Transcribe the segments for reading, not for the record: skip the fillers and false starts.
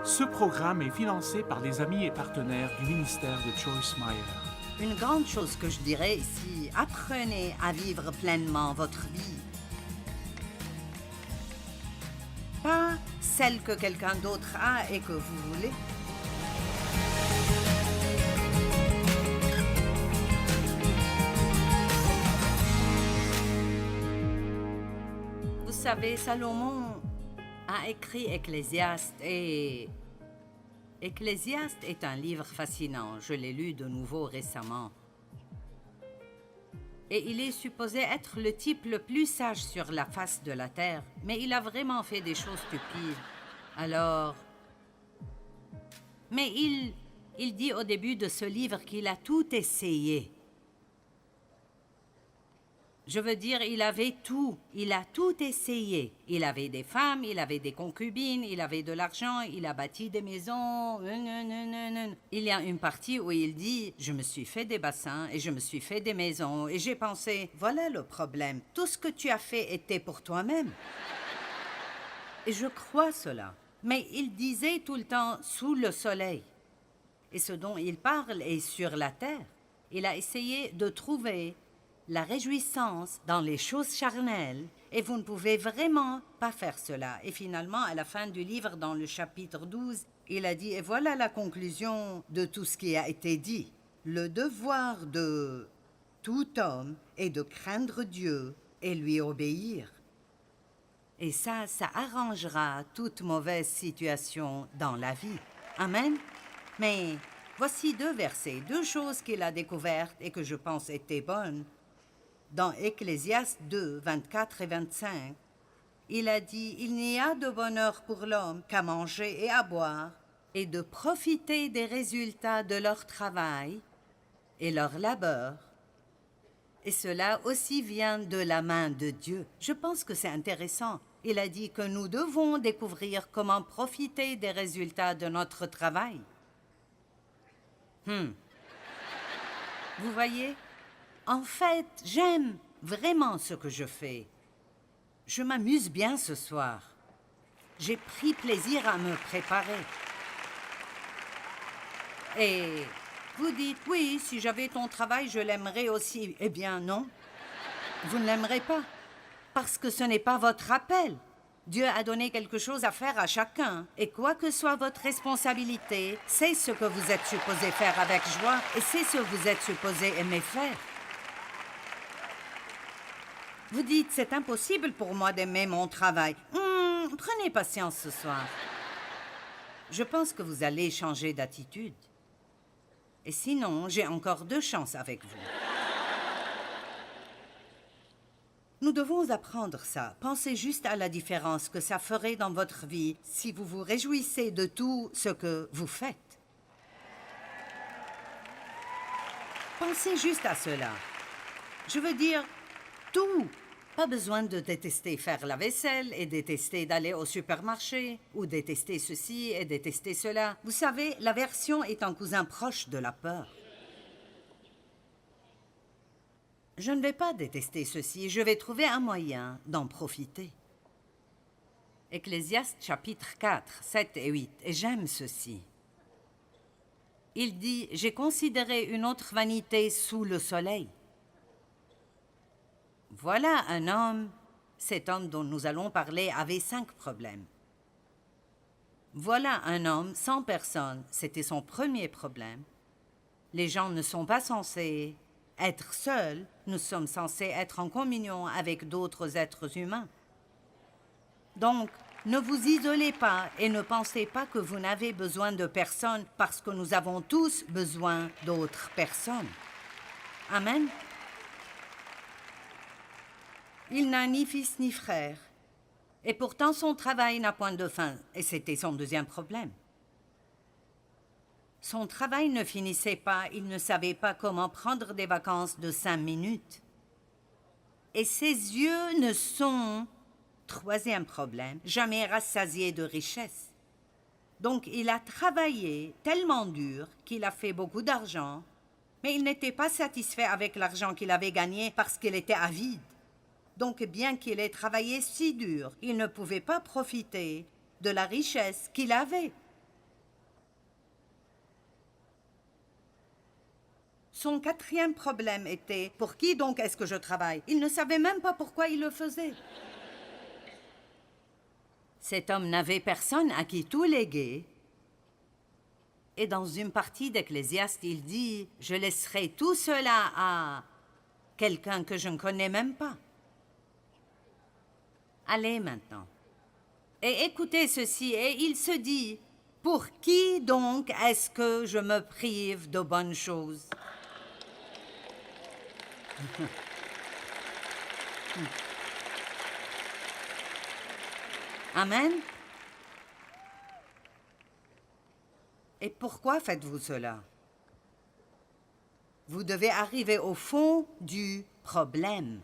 Ce programme est financé par les amis et partenaires du ministère de Joyce Meyer. Une grande chose que je dirais ici, apprenez à vivre pleinement votre vie. Pas celle que quelqu'un d'autre a et que vous voulez. Vous savez, Salomon a écrit Ecclésiaste et... Ecclésiaste est un livre fascinant. Je l'ai lu de nouveau récemment. Et il est supposé être le type le plus sage sur la face de la terre, mais il a vraiment fait des choses stupides. Alors... Mais il dit au début de ce livre qu'il a tout essayé. Je veux dire, il avait tout. Il a tout essayé. Il avait des femmes, il avait des concubines, il avait de l'argent, il a bâti des maisons. Il y a une partie où il dit « Je me suis fait des bassins et je me suis fait des maisons. » Et j'ai pensé « Voilà le problème. Tout ce que tu as fait était pour toi-même. » Et je crois cela. Mais il disait tout le temps « sous le soleil ». Et ce dont il parle est sur la terre. Il a essayé de trouver la réjouissance dans les choses charnelles, et vous ne pouvez vraiment pas faire cela. Et finalement, à la fin du livre, dans le chapitre 12, il a dit, et voilà la conclusion de tout ce qui a été dit. Le devoir de tout homme est de craindre Dieu et lui obéir. Et ça arrangera toute mauvaise situation dans la vie. Amen. Mais voici deux versets, deux choses qu'il a découvertes et que je pense étaient bonnes. Dans Ecclésiaste 2, 24 et 25, il a dit « Il n'y a de bonheur pour l'homme qu'à manger et à boire, et de profiter des résultats de leur travail et leur labeur. Et cela aussi vient de la main de Dieu. » Je pense que c'est intéressant. Il a dit que nous devons découvrir comment profiter des résultats de notre travail. Vous voyez? En fait, j'aime vraiment ce que je fais. Je m'amuse bien ce soir. J'ai pris plaisir à me préparer. Et vous dites, oui, si j'avais ton travail, je l'aimerais aussi. Eh bien, non. Vous ne l'aimerez pas, parce que ce n'est pas votre appel. Dieu a donné quelque chose à faire à chacun. Et quoi que soit votre responsabilité, c'est ce que vous êtes supposé faire avec joie et c'est ce que vous êtes supposé aimer faire. Vous dites, c'est impossible pour moi d'aimer mon travail. Prenez patience ce soir. Je pense que vous allez changer d'attitude. Et sinon, j'ai encore 2 chances avec vous. Nous devons apprendre ça. Pensez juste à la différence que ça ferait dans votre vie si vous vous réjouissez de tout ce que vous faites. Pensez juste à cela. Je veux dire, tout. Pas besoin de détester faire la vaisselle et détester d'aller au supermarché, ou détester ceci et détester cela. Vous savez, l'aversion est un cousin proche de la peur. Je ne vais pas détester ceci, je vais trouver un moyen d'en profiter. Ecclésiaste chapitre 4, 7 et 8, et j'aime ceci. Il dit, « J'ai considéré une autre vanité sous le soleil. » Voilà un homme, cet homme dont nous allons parler avait 5 problèmes. Voilà un homme sans personne, c'était son premier problème. Les gens ne sont pas censés être seuls, nous sommes censés être en communion avec d'autres êtres humains. Donc, ne vous isolez pas et ne pensez pas que vous n'avez besoin de personne parce que nous avons tous besoin d'autres personnes. Amen. Il n'a ni fils ni frère. Et pourtant, son travail n'a point de fin. Et c'était son deuxième problème. Son travail ne finissait pas. Il ne savait pas comment prendre des vacances de 5 minutes. Et ses yeux ne sont, troisième problème, jamais rassasiés de richesse. Donc, il a travaillé tellement dur qu'il a fait beaucoup d'argent, mais il n'était pas satisfait avec l'argent qu'il avait gagné parce qu'il était avide. Donc, bien qu'il ait travaillé si dur, il ne pouvait pas profiter de la richesse qu'il avait. Son quatrième problème était « Pour qui donc est-ce que je travaille ?» Il ne savait même pas pourquoi il le faisait. Cet homme n'avait personne à qui tout léguer. Et dans une partie d'Ecclésiaste, il dit « Je laisserai tout cela à quelqu'un que je ne connais même pas. » Allez maintenant. Et écoutez ceci, et il se dit « Pour qui donc est-ce que je me prive de bonnes choses ?» Amen. Et pourquoi faites-vous cela? Vous devez arriver au fond du problème.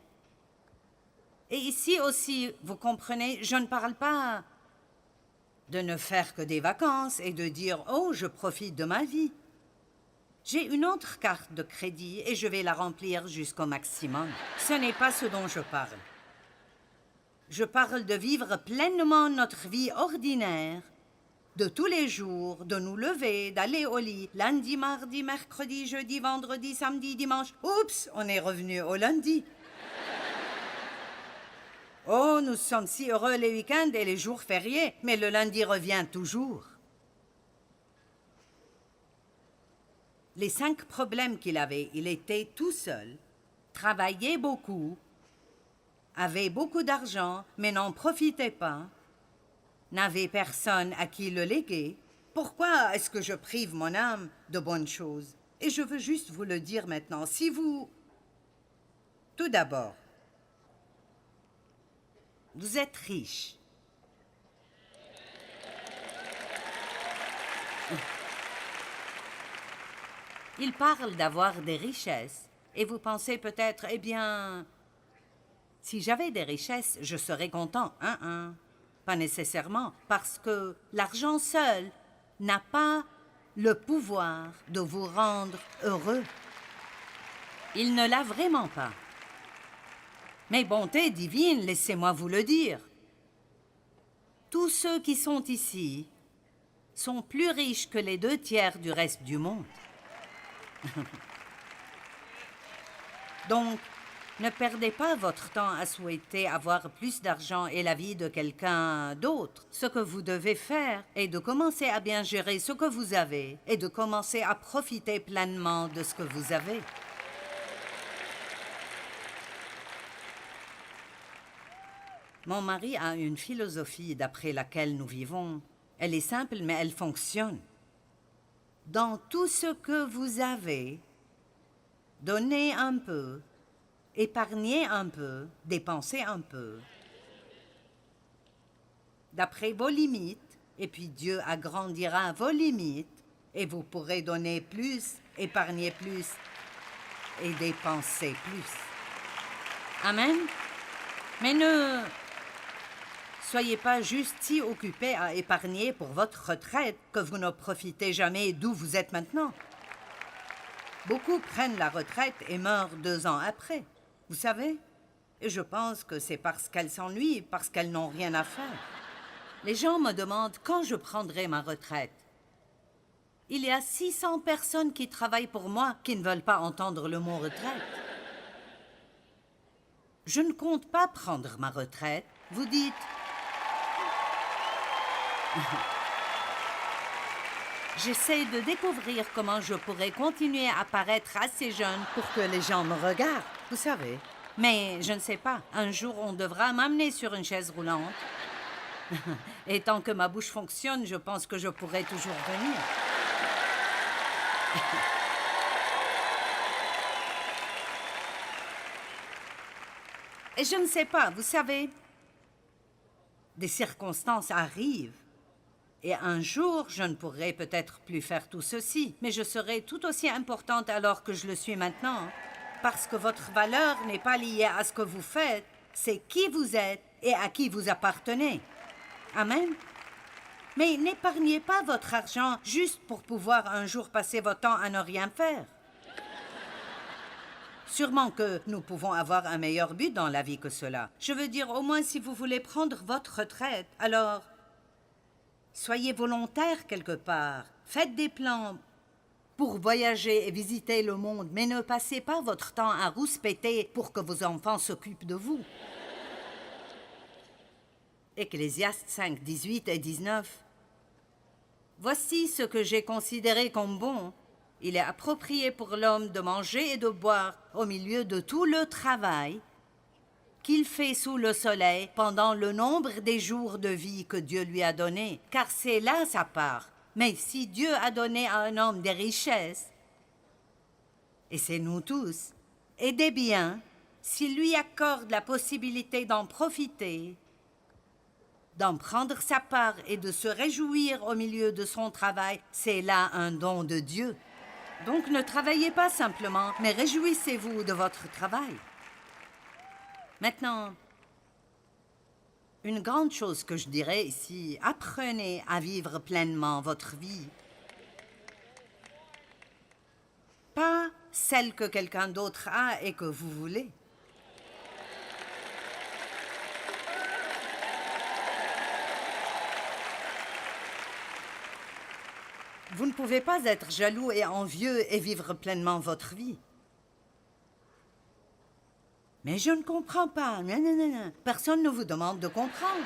Et ici aussi, vous comprenez, je ne parle pas de ne faire que des vacances et de dire « Oh, je profite de ma vie ». J'ai une autre carte de crédit et je vais la remplir jusqu'au maximum. Ce n'est pas ce dont je parle. Je parle de vivre pleinement notre vie ordinaire, de tous les jours, de nous lever, d'aller au lit, lundi, mardi, mercredi, jeudi, vendredi, samedi, dimanche. Oups, on est revenu au lundi. Oh, nous sommes si heureux les week-ends et les jours fériés, mais le lundi revient toujours. Les 5 problèmes qu'il avait, il était tout seul, travaillait beaucoup, avait beaucoup d'argent, mais n'en profitait pas, n'avait personne à qui le léguer. Pourquoi est-ce que je prive mon âme de bonnes choses? Et je veux juste vous le dire maintenant. Si vous... Tout d'abord, vous êtes riche. Il parle d'avoir des richesses. Et vous pensez peut-être, eh bien, si j'avais des richesses, je serais content. Pas nécessairement, parce que l'argent seul n'a pas le pouvoir de vous rendre heureux. Il ne l'a vraiment pas. Mais bonté divine, laissez-moi vous le dire. Tous ceux qui sont ici sont plus riches que les 2/3 du reste du monde. Donc, ne perdez pas votre temps à souhaiter avoir plus d'argent et la vie de quelqu'un d'autre. Ce que vous devez faire est de commencer à bien gérer ce que vous avez et de commencer à profiter pleinement de ce que vous avez. Mon mari a une philosophie d'après laquelle nous vivons. Elle est simple, mais elle fonctionne. Dans tout ce que vous avez, donnez un peu, épargnez un peu, dépensez un peu, d'après vos limites, et puis Dieu agrandira vos limites, et vous pourrez donner plus, épargner plus, et dépenser plus. Amen. Mais ne soyez pas juste si occupés à épargner pour votre retraite que vous ne profitez jamais d'où vous êtes maintenant. Beaucoup prennent la retraite et meurent 2 ans après. Vous savez? Et je pense que c'est parce qu'elles s'ennuient, parce qu'elles n'ont rien à faire. Les gens me demandent quand je prendrai ma retraite. Il y a 600 personnes qui travaillent pour moi qui ne veulent pas entendre le mot retraite. Je ne compte pas prendre ma retraite. Vous dites... J'essaie de découvrir comment je pourrais continuer à paraître assez jeune pour que les gens me regardent, vous savez. Mais je ne sais pas, un jour on devra m'amener sur une chaise roulante. Et tant que ma bouche fonctionne, je pense que je pourrai toujours venir. Et je ne sais pas, vous savez, des circonstances arrivent. Et un jour, je ne pourrai peut-être plus faire tout ceci, mais je serai tout aussi importante alors que je le suis maintenant. Parce que votre valeur n'est pas liée à ce que vous faites, c'est qui vous êtes et à qui vous appartenez. Amen. Mais n'épargnez pas votre argent juste pour pouvoir un jour passer votre temps à ne rien faire. Sûrement que nous pouvons avoir un meilleur but dans la vie que cela. Je veux dire, au moins si vous voulez prendre votre retraite, alors... soyez volontaire quelque part. Faites des plans pour voyager et visiter le monde, mais ne passez pas votre temps à rouspéter pour que vos enfants s'occupent de vous. Ecclésiaste 5, 18 et 19. Voici ce que j'ai considéré comme bon. Il est approprié pour l'homme de manger et de boire au milieu de tout le travail qu'il fait sous le soleil pendant le nombre des jours de vie que Dieu lui a donné, car c'est là sa part. Mais si Dieu a donné à un homme des richesses, et c'est nous tous, et des biens, s'il lui accorde la possibilité d'en profiter, d'en prendre sa part et de se réjouir au milieu de son travail, c'est là un don de Dieu. Donc ne travaillez pas simplement, mais réjouissez-vous de votre travail. Maintenant, une grande chose que je dirais ici, apprenez à vivre pleinement votre vie. Pas celle que quelqu'un d'autre a et que vous voulez. Vous ne pouvez pas être jaloux et envieux et vivre pleinement votre vie. Mais je ne comprends pas. Non, non, non, non. Personne ne vous demande de comprendre.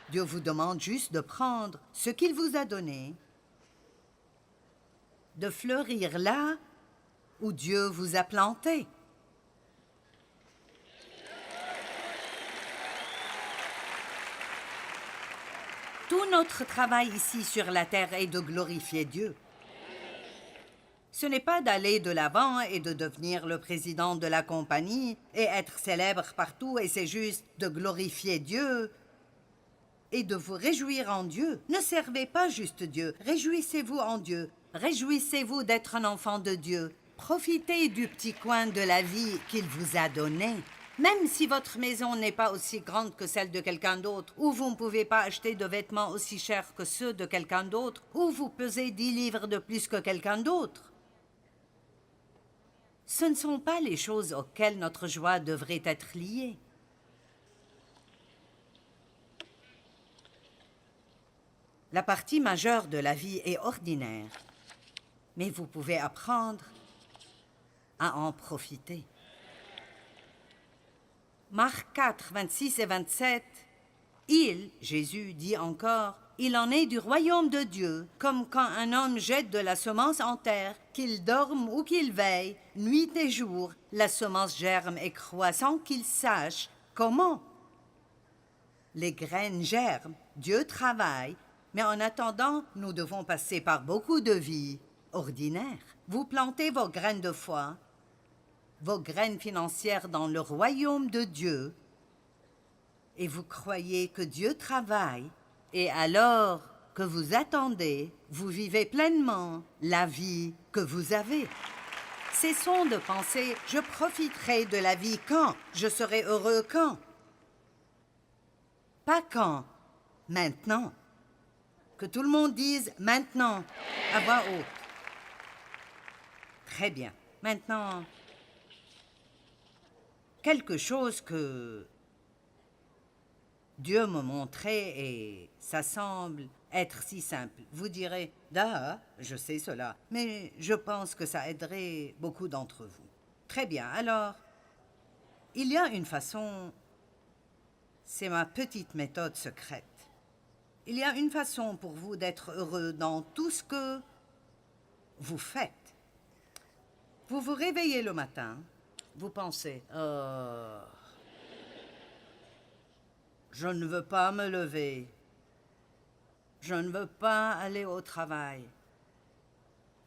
Dieu vous demande juste de prendre ce qu'il vous a donné, de fleurir là où Dieu vous a planté. Tout notre travail ici sur la terre est de glorifier Dieu. Ce n'est pas d'aller de l'avant et de devenir le président de la compagnie et être célèbre partout, et c'est juste de glorifier Dieu et de vous réjouir en Dieu. Ne servez pas juste Dieu, réjouissez-vous en Dieu. Réjouissez-vous d'être un enfant de Dieu. Profitez du petit coin de la vie qu'il vous a donné. Même si votre maison n'est pas aussi grande que celle de quelqu'un d'autre, ou vous ne pouvez pas acheter de vêtements aussi chers que ceux de quelqu'un d'autre, ou vous pesez 10 livres de plus que quelqu'un d'autre. Ce ne sont pas les choses auxquelles notre joie devrait être liée. La partie majeure de la vie est ordinaire, mais vous pouvez apprendre à en profiter. Marc 4, 26 et 27, Jésus dit encore, il en est du royaume de Dieu, comme quand un homme jette de la semence en terre, qu'il dorme ou qu'il veille, nuit et jour, la semence germe et croît sans qu'il sache comment. Les graines germent, Dieu travaille, mais en attendant, nous devons passer par beaucoup de vies ordinaires. Vous plantez vos graines de foi, vos graines financières dans le royaume de Dieu, et vous croyez que Dieu travaille, et alors que vous attendez, vous vivez pleinement la vie que vous avez. Cessons de penser « je profiterai de la vie quand, je serai heureux quand ». Pas quand, maintenant. Que tout le monde dise « maintenant » à voix haute. Très bien. Maintenant, quelque chose que Dieu me montrait et ça semble être si simple. Vous direz, je sais cela, mais je pense que ça aiderait beaucoup d'entre vous. Très bien, alors, il y a une façon, c'est ma petite méthode secrète. Il y a une façon pour vous d'être heureux dans tout ce que vous faites. Vous vous réveillez le matin, vous pensez, je ne veux pas me lever. Je ne veux pas aller au travail.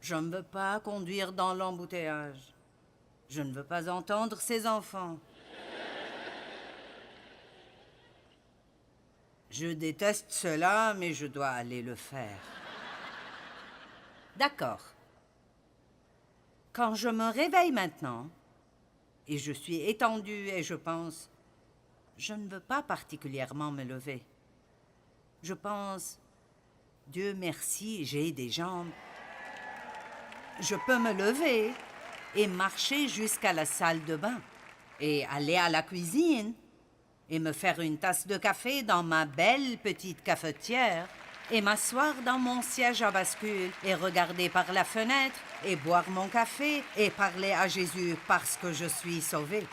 Je ne veux pas conduire dans l'embouteillage. Je ne veux pas entendre ces enfants. Je déteste cela, mais je dois aller le faire. D'accord. Quand je me réveille maintenant, et je suis étendue et je pense, je ne veux pas particulièrement me lever. Je pense, Dieu merci, j'ai des jambes. Je peux me lever et marcher jusqu'à la salle de bain et aller à la cuisine et me faire une tasse de café dans ma belle petite cafetière et m'asseoir dans mon siège à bascule et regarder par la fenêtre et boire mon café et parler à Jésus parce que je suis sauvée.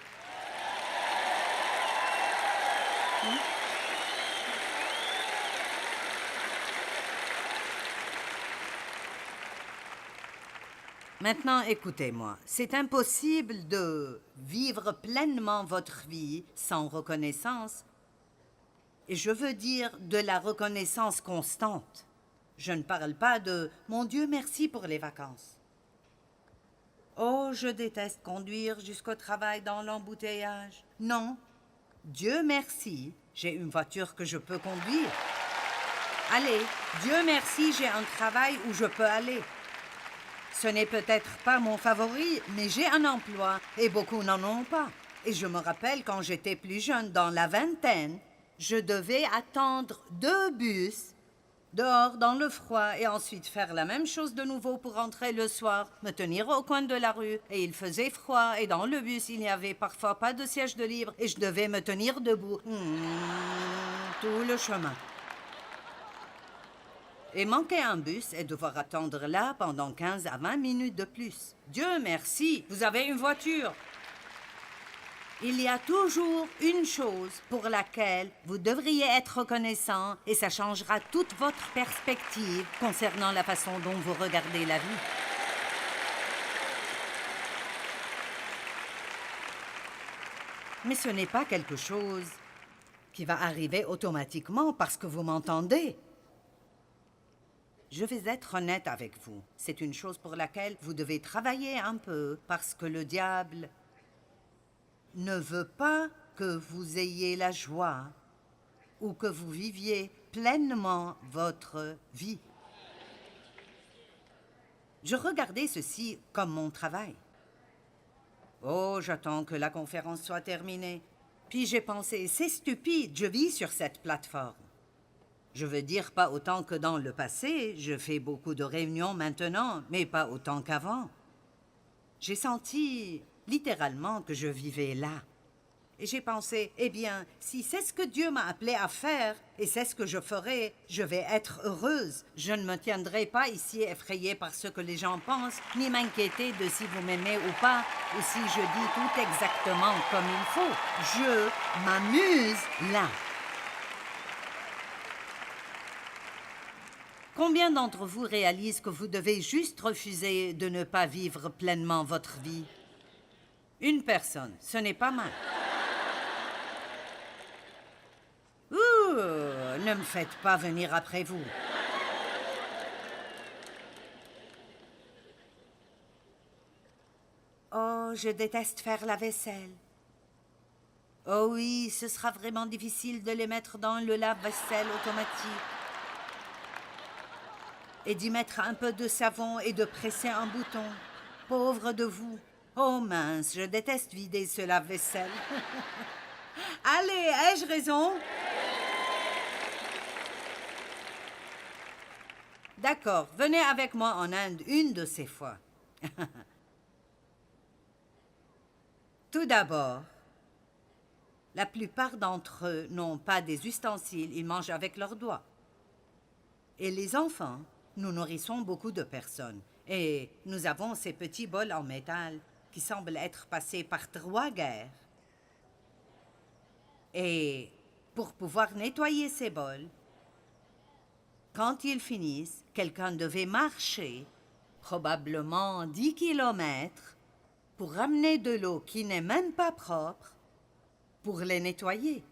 Maintenant, écoutez-moi. C'est impossible de vivre pleinement votre vie sans reconnaissance. Et je veux dire de la reconnaissance constante. Je ne parle pas de « Mon Dieu, merci pour les vacances ». Oh, je déteste conduire jusqu'au travail dans l'embouteillage. Non. Dieu merci, j'ai une voiture que je peux conduire. Allez, Dieu merci, j'ai un travail où je peux aller. Ce n'est peut-être pas mon favori, mais j'ai un emploi et beaucoup n'en ont pas. Et je me rappelle quand j'étais plus jeune, dans la vingtaine, je devais attendre 2 bus dehors dans le froid et ensuite faire la même chose de nouveau pour rentrer le soir, me tenir au coin de la rue et il faisait froid et dans le bus il n'y avait parfois pas de siège de libre et je devais me tenir debout tout le chemin. Et manquer un bus et devoir attendre là pendant 15 à 20 minutes de plus. Dieu merci, vous avez une voiture. Il y a toujours une chose pour laquelle vous devriez être reconnaissant et ça changera toute votre perspective concernant la façon dont vous regardez la vie. Mais ce n'est pas quelque chose qui va arriver automatiquement parce que vous m'entendez. Je vais être honnête avec vous. C'est une chose pour laquelle vous devez travailler un peu parce que le diable ne veut pas que vous ayez la joie ou que vous viviez pleinement votre vie. Je regardais ceci comme mon travail. Oh, j'attends que la conférence soit terminée. Puis j'ai pensé, c'est stupide, je vis sur cette plateforme. Je veux dire, pas autant que dans le passé, je fais beaucoup de réunions maintenant, mais pas autant qu'avant. J'ai senti littéralement que je vivais là. Et j'ai pensé, eh bien, si c'est ce que Dieu m'a appelé à faire, et c'est ce que je ferai, je vais être heureuse. Je ne me tiendrai pas ici effrayée par ce que les gens pensent, ni m'inquiéter de si vous m'aimez ou pas, ou si je dis tout exactement comme il faut. Je m'amuse là. Combien d'entre vous réalisent que vous devez juste refuser de ne pas vivre pleinement votre vie? Une personne, ce n'est pas mal. Ouh, ne me faites pas venir après vous. Oh, je déteste faire la vaisselle. Oh oui, ce sera vraiment difficile de les mettre dans le lave-vaisselle automatique. Et d'y mettre un peu de savon et de presser un bouton. Pauvre de vous. Oh mince, je déteste vider ce lave-vaisselle. Allez, ai-je raison? D'accord, venez avec moi en Inde une de ces fois. Tout d'abord, la plupart d'entre eux n'ont pas des ustensiles, ils mangent avec leurs doigts. Et les enfants, nous nourrissons beaucoup de personnes. Et nous avons ces petits bols en métal qui semblent être passés par 3 guerres. Et pour pouvoir nettoyer ces bols, quand ils finissent, quelqu'un devait marcher probablement 10 kilomètres pour ramener de l'eau qui n'est même pas propre pour les nettoyer.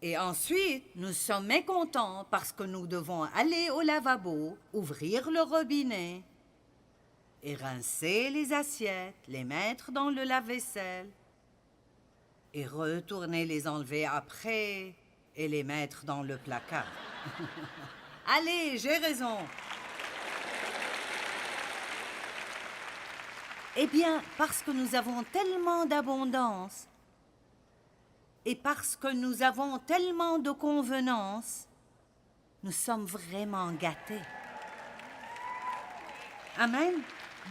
Et ensuite, nous sommes mécontents parce que nous devons aller au lavabo, ouvrir le robinet et rincer les assiettes, les mettre dans le lave-vaisselle et retourner les enlever après et les mettre dans le placard. Allez, j'ai raison. Eh bien, parce que nous avons tellement d'abondance et parce que nous avons tellement de convenances, nous sommes vraiment gâtés. Amen.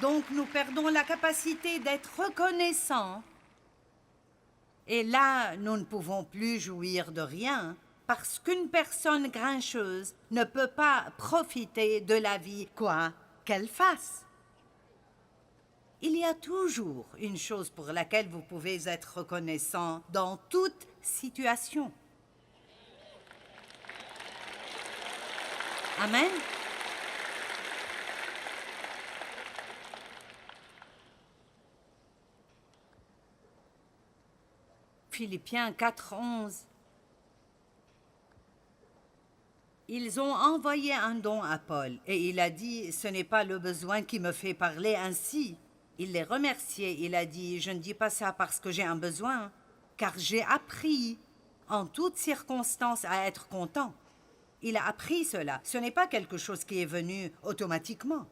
Donc nous perdons la capacité d'être reconnaissants. Et là, nous ne pouvons plus jouir de rien parce qu'une personne grincheuse ne peut pas profiter de la vie, quoi qu'elle fasse. Il y a toujours une chose pour laquelle vous pouvez être reconnaissant dans toute situation. Amen. Philippiens 4:11. Ils ont envoyé un don à Paul et il a dit « Ce n'est pas le besoin qui me fait parler ainsi ». Il les remerciait, il a dit « Je ne dis pas ça parce que j'ai un besoin, car j'ai appris en toutes circonstances à être content. » Il a appris cela. Ce n'est pas quelque chose qui est venu automatiquement.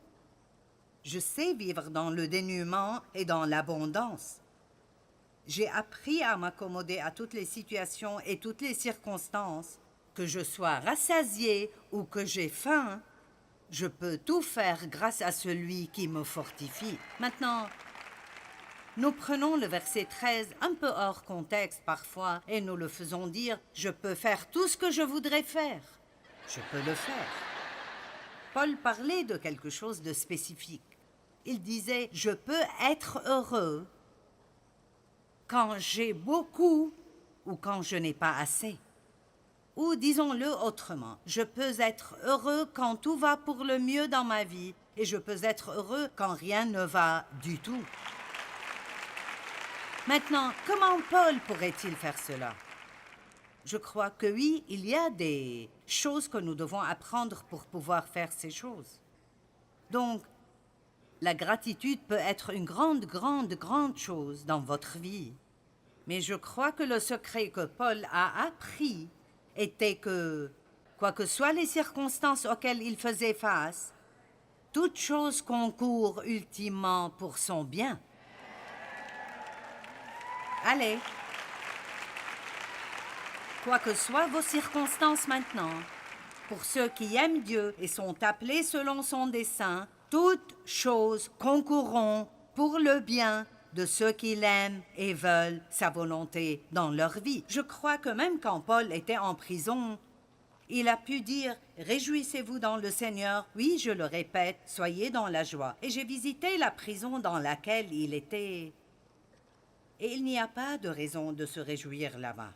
Je sais vivre dans le dénuement et dans l'abondance. J'ai appris à m'accommoder à toutes les situations et toutes les circonstances. Que je sois rassasié ou que j'ai faim, je peux tout faire grâce à celui qui me fortifie. Maintenant, nous prenons le verset 13 un peu hors contexte parfois et nous le faisons dire « Je peux faire tout ce que je voudrais faire. Je peux le faire. » Paul parlait de quelque chose de spécifique. Il disait « Je peux être heureux quand j'ai beaucoup ou quand je n'ai pas assez. » Ou disons-le autrement, je peux être heureux quand tout va pour le mieux dans ma vie et je peux être heureux quand rien ne va du tout. Maintenant, comment Paul pourrait-il faire cela? Je crois que oui, il y a des choses que nous devons apprendre pour pouvoir faire ces choses. Donc, la gratitude peut être une grande chose dans votre vie. Mais je crois que le secret que Paul a appris était que, quoi que soient les circonstances auxquelles il faisait face, toute chose concourt ultimement pour son bien. Allez, quoi que soient vos circonstances maintenant, pour ceux qui aiment Dieu et sont appelés selon son dessein, toutes choses concourront pour le bien de ceux qui l'aiment et veulent sa volonté dans leur vie. Je crois que même quand Paul était en prison, il a pu dire « Réjouissez-vous dans le Seigneur, oui, je le répète, soyez dans la joie. » Et j'ai visité la prison dans laquelle il était. Et il n'y a pas de raison de se réjouir là-bas.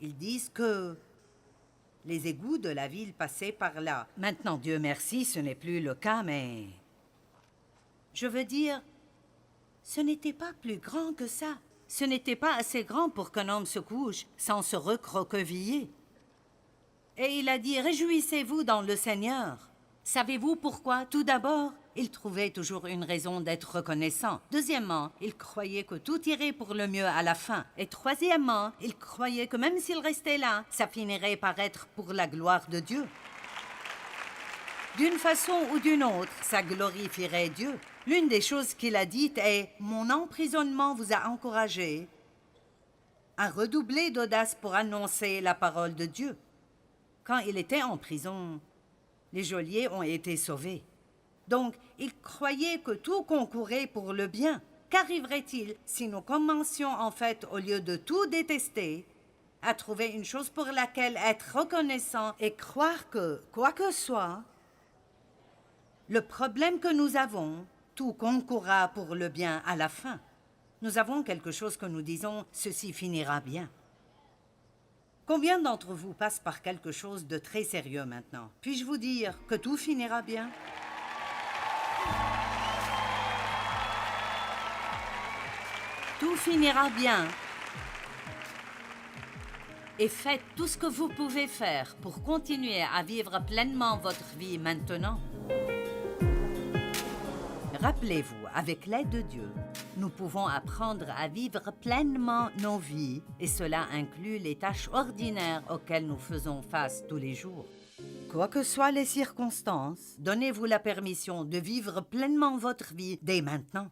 Ils disent que les égouts de la ville passaient par là. Maintenant, Dieu merci, ce n'est plus le cas, mais je veux dire, ce n'était pas plus grand que ça. Ce n'était pas assez grand pour qu'un homme se couche sans se recroqueviller. Et il a dit, réjouissez-vous dans le Seigneur. Savez-vous pourquoi? Tout d'abord, il trouvait toujours une raison d'être reconnaissant. Deuxièmement, il croyait que tout irait pour le mieux à la fin. Et troisièmement, il croyait que même s'il restait là, ça finirait par être pour la gloire de Dieu. D'une façon ou d'une autre, ça glorifierait Dieu. L'une des choses qu'il a dites est « Mon emprisonnement vous a encouragé à redoubler d'audace pour annoncer la parole de Dieu. » Quand il était en prison, les geôliers ont été sauvés. Donc, il croyait que tout concourait pour le bien. Qu'arriverait-il si nous commencions en fait, au lieu de tout détester, à trouver une chose pour laquelle être reconnaissant et croire que, quoi que soit, le problème que nous avons, tout concourra pour le bien à la fin. Nous avons quelque chose que nous disons « ceci finira bien ». Combien d'entre vous passent par quelque chose de très sérieux maintenant? Puis-je vous dire que tout finira bien? Tout finira bien. Et faites tout ce que vous pouvez faire pour continuer à vivre pleinement votre vie maintenant. Rappelez-vous, avec l'aide de Dieu, nous pouvons apprendre à vivre pleinement nos vies et cela inclut les tâches ordinaires auxquelles nous faisons face tous les jours. Quoi que soient les circonstances, donnez-vous la permission de vivre pleinement votre vie dès maintenant.